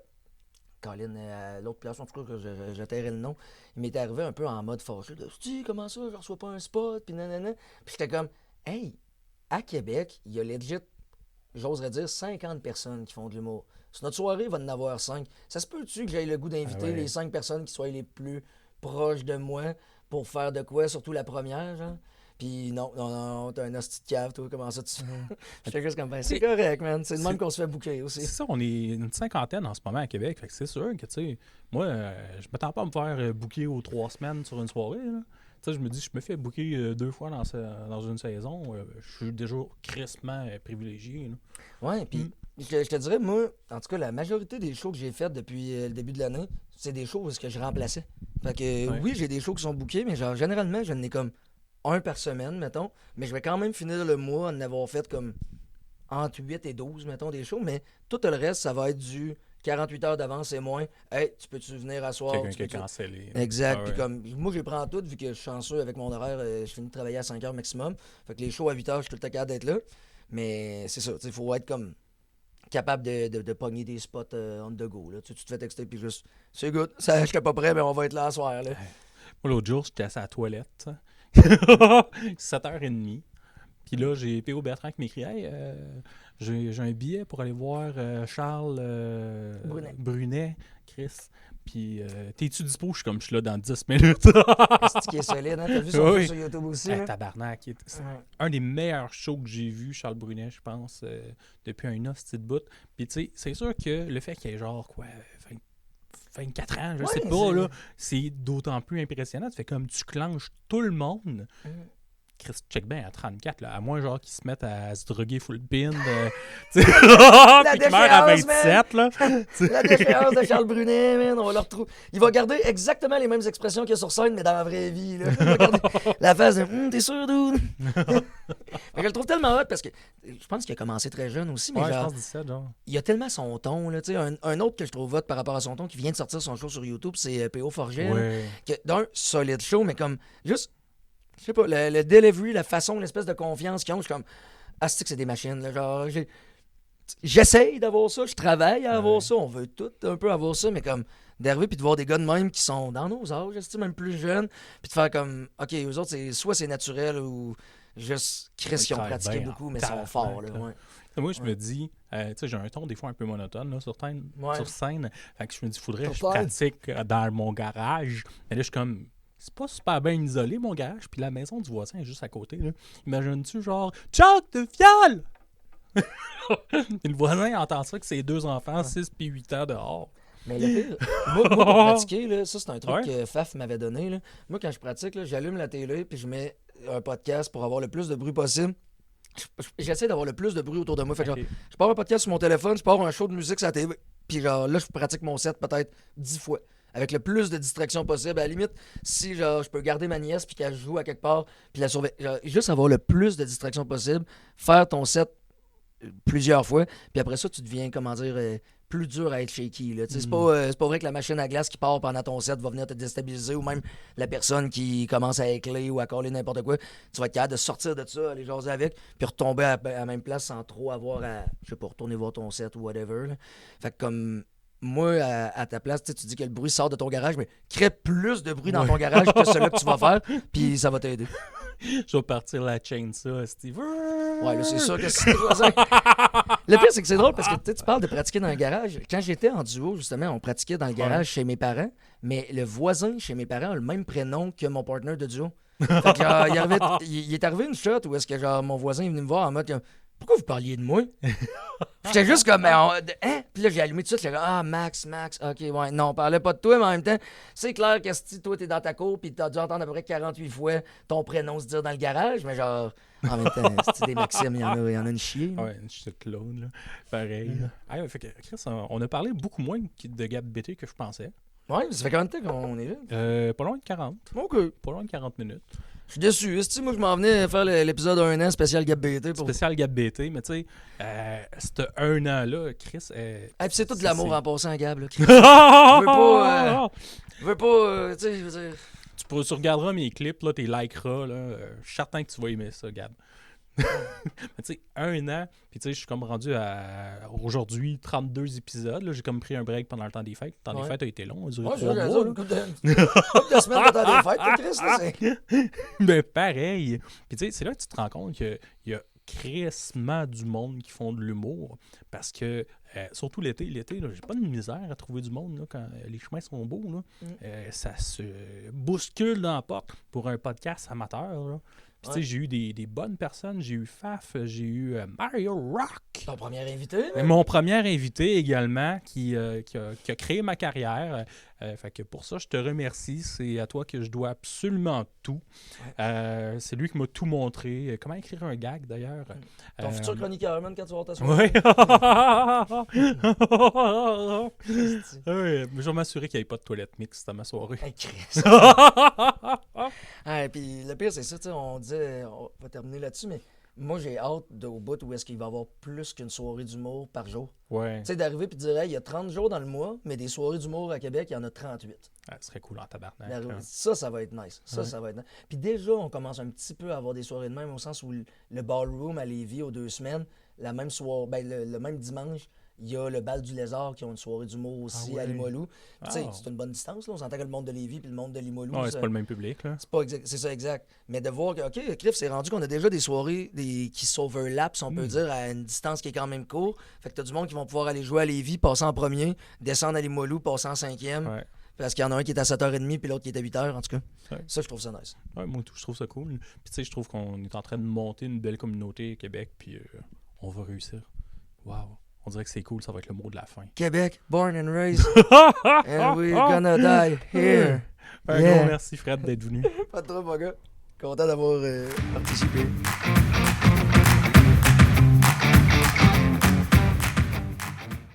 Colin, à l'autre place, en tout cas, que je tairais le nom, il m'était arrivé un peu en mode fâché. Tu comment ça, je reçois pas un spot, puis nanana. Puis j'étais comme, hey, à Québec, il y a legit, j'oserais dire, 50 personnes qui font de l'humour. Sur notre soirée, il va en avoir 5. Ça se peut-tu que j'aille le goût d'inviter les 5 personnes qui soient les plus proches de moi pour faire de quoi, surtout la première, genre? Puis non, t'as un hostie de cave, toi, comment ça tu fais? J'étais juste comme, ben, c'est correct, man. C'est de même qu'on se fait bouquer aussi. C'est ça, on est une cinquantaine en ce moment à Québec. Fait que c'est sûr que, tu sais, moi, je m'attends pas à me faire booker aux 3 semaines sur une soirée. Là. Tu sais, je me dis, je me fais booker 2 fois dans une saison. Je suis déjà crissement privilégié. Là. Ouais, puis je te dirais, moi, en tout cas, la majorité des shows que j'ai faites depuis le début de l'année, c'est des shows où que je remplaçais. Fait que oui, j'ai des shows qui sont bookés, mais genre, généralement, je n'ai comme un par semaine, mettons. Mais je vais quand même finir le mois en avoir fait comme entre 8 et 12, mettons, des shows. Mais tout le reste, ça va être du 48 heures d'avance et moins. Hey, tu peux-tu venir à soir? Quelqu'un qui est cancellé. Exact. Puis comme, moi, j'ai prends tout, vu que je suis chanceux avec mon horaire, je finis de travailler à 5 heures maximum. Fait que les shows à 8 heures, je suis tout le temps capable d'être là. Mais c'est ça, il faut être comme capable de pogner des spots on the go. Là. Tu te fais texter, puis juste, c'est good, je suis pas prêt, mais on va être là à soir. Là. Moi, l'autre jour, j'étais assis à la toilette. 7h30. Puis là, j'ai P.O. Bertrand qui m'écrit, hey, j'ai un billet pour aller voir Charles Brunet, Chris. Puis, t'es-tu dispo? Je suis là dans 10 minutes. C'est qui est solide, hein? T'as vu son show sur YouTube aussi? Tabarnak. C'est un des meilleurs shows que j'ai vu, Charles Brunet, je pense, depuis un hostie de bout. Puis, tu sais, c'est sûr que le fait qu'il y ait genre, 24 ans, je sais pas, là, c'est d'autant plus impressionnant. Tu fais comme tu clenches tout le monde. Chris, check bien à 34, là, à moins genre qu'ils se mettent à se droguer full pin, puis qu'ils meurent à 27, là. La déchéance de Charles Brunet, man, on va le retrouver. Il va garder exactement les mêmes expressions qu'il y a sur scène, mais dans la vraie vie, là. Il va garder la face de t'es sûr, dude? Je le trouve tellement hot parce que je pense qu'il a commencé très jeune aussi, mais je genre, pense 17, genre. Il a tellement son ton, là, tu sais, un autre que je trouve hot par rapport à son ton, qui vient de sortir son show sur YouTube, c'est P.O. Forget, d'un solide show, mais comme, juste, je sais pas, le delivery, la façon, l'espèce de confiance qu'ils ont, je suis comme, c'est des machines, là, genre, j'essaye d'avoir ça, je travaille à avoir ça, on veut tout un peu avoir ça, mais comme, d'arriver puis de voir des gars de même qui sont dans nos âges, même plus jeunes, puis de faire comme, OK, eux autres, soit c'est naturel ou juste Chris qui ont pratiqué beaucoup, mais sont forts, là, ouais. Moi, je me dis, tu sais, j'ai un ton des fois un peu monotone là, sur scène. Fait que je me dis, il faudrait que je pratique dans mon garage. Mais là, je suis comme, c'est pas super bien isolé, mon garage. Puis la maison du voisin est juste à côté. Là. Imagines-tu, genre, Chuck de fiole! Et le voisin entend ça que ses 2 enfants, 6 puis 8 ans dehors. Mais le pire, moi pour pratiquer, là, ça, c'est un truc que Faf m'avait donné. Là. Moi, quand je pratique, là, j'allume la télé puis je mets un podcast pour avoir le plus de bruit possible. J'essaie d'avoir le plus de bruit autour de moi. Fait que genre, je pars un podcast sur mon téléphone, je pars un show de musique sur la télé. puis genre là, je pratique mon set peut-être 10 fois. Avec le plus de distractions possible. À la limite, si genre je peux garder ma nièce puis qu'elle joue à quelque part, puis la surveiller. Juste avoir le plus de distractions possible, faire ton set plusieurs fois, puis après ça, tu deviens, comment dire, plus dur à être shaky. Là. C'est pas vrai que la machine à glace qui part pendant ton set va venir te déstabiliser, ou même la personne qui commence à écler ou à coller n'importe quoi. Tu vas être capable de sortir de ça, aller jaser avec, puis retomber à la même place sans trop avoir à, je sais pas, retourner voir ton set ou whatever. Là. Fait que comme moi, à ta place, tu dis que le bruit sort de ton garage, mais crée plus de bruit dans ton garage que celui que tu vas faire, puis ça va t'aider. Je vais partir la chaîne, ça, Steve. Ouais, là, c'est sûr que c'est voisin. Le pire, c'est que c'est drôle parce que tu parles de pratiquer dans le garage. Quand j'étais en duo, justement, on pratiquait dans le garage chez mes parents, mais le voisin chez mes parents a le même prénom que mon partner de duo. Fait que, genre, il est arrivé une shot où est-ce que genre, mon voisin est venu me voir en mode pourquoi vous parliez de moi? J'étais juste comme, hein? Puis là, j'ai allumé tout de suite. J'ai dit, Max, ok, ouais, non, on parlait pas de toi, mais en même temps, c'est clair que si toi, t'es dans ta cour, puis t'as dû entendre à peu près 48 fois ton prénom se dire dans le garage, mais genre, en même temps, c'est des Maximes, il y en a une chier. Ouais, une chier de clone, là. Pareil. Là. Fait que, Chris, on a parlé beaucoup moins de Gab BT que je pensais. Ouais, ça fait combien de temps qu'on est là? Pas loin de 40. OK. Pas loin de 40 minutes. Je suis déçu. Est-ce que moi, je m'en venais faire l'épisode 1 an spécial Gab BT? Spécial Gab BT, mais tu sais, ce 1 an-là, Chris... puis c'est tout de l'amour en passant, Gab. Là, je veux pas... tu sais, je veux dire... Tu regarderas mes clips, là, tes likeras, là. Je suis certain que tu vas aimer ça, Gab. Mais tu sais, 1 an, puis tu sais, je suis comme rendu à aujourd'hui 32 épisodes. Là, j'ai comme pris un break pendant le temps des fêtes. Le temps des fêtes a été long, a duré 3 mois. Une couple de semaines de temps des fêtes, Chris, là, c'est... Ben pareil. Puis tu sais, c'est là que tu te rends compte qu'il y a crissement du monde qui font de l'humour. Parce que, surtout l'été, là, j'ai pas de misère à trouver du monde là, quand les chemins sont beaux. Là. Ça se bouscule dans la porte pour un podcast amateur. Là. Puis, tu sais, j'ai eu des bonnes personnes. J'ai eu Faf, j'ai eu Mario Rock. Ton premier invité? Mon premier invité également qui a créé ma carrière. Fait que pour ça, je te remercie. C'est à toi que je dois absolument tout. Ouais. C'est lui qui m'a tout montré. Comment écrire un gag, d'ailleurs. Ton futur chroniqueur, man, quand tu vas ta soirée. Oui. Je vais m'assurer qu'il n'y ait pas de toilette mixte à ma soirée. Hey, Chris. Puis le pire, c'est ça, on disait, on va terminer là-dessus, mais moi, j'ai hâte au bout où est-ce qu'il va y avoir plus qu'une soirée d'humour par jour. Ouais. Tu sais, d'arriver et de dire, il y a 30 jours dans le mois, mais des soirées d'humour à Québec, il y en a 38. Ah, ce serait cool en tabarnak. Ça va être nice. Ça va être nice. Puis déjà, on commence un petit peu à avoir des soirées de même, au sens où le ballroom à Lévis, aux 2 semaines, la même soirée, le même dimanche, il y a le Bal du Lézard qui ont une soirée d'humour aussi à Limoilou. Tu sais, c'est une bonne distance, là. On s'entend que le monde de Lévis et le monde de Limoilou. Ouais, c'est pas le même public, là. C'est ça, exact. Mais de voir que, OK, Criff, c'est rendu qu'on a déjà des soirées qui s'overlappent, si on peut dire, à une distance qui est quand même courte. Fait que t'as du monde qui vont pouvoir aller jouer à Lévis, passer en premier, descendre à Limoilou, passer en 5e. Ouais. Parce qu'il y en a un qui est à 7h30 puis l'autre qui est à 8h, en tout cas. Ouais. Ça, je trouve ça nice. Ouais, moi, je trouve ça cool. Puis, tu sais, je trouve qu'on est en train de monter une belle communauté à Québec, puis on va réussir. Wow. On dirait que c'est cool, ça va être le mot de la fin. Québec, born and raised, and we're gonna die here. Un gros merci, Fred, d'être venu. Pas de trop, mon gars. Content d'avoir participé.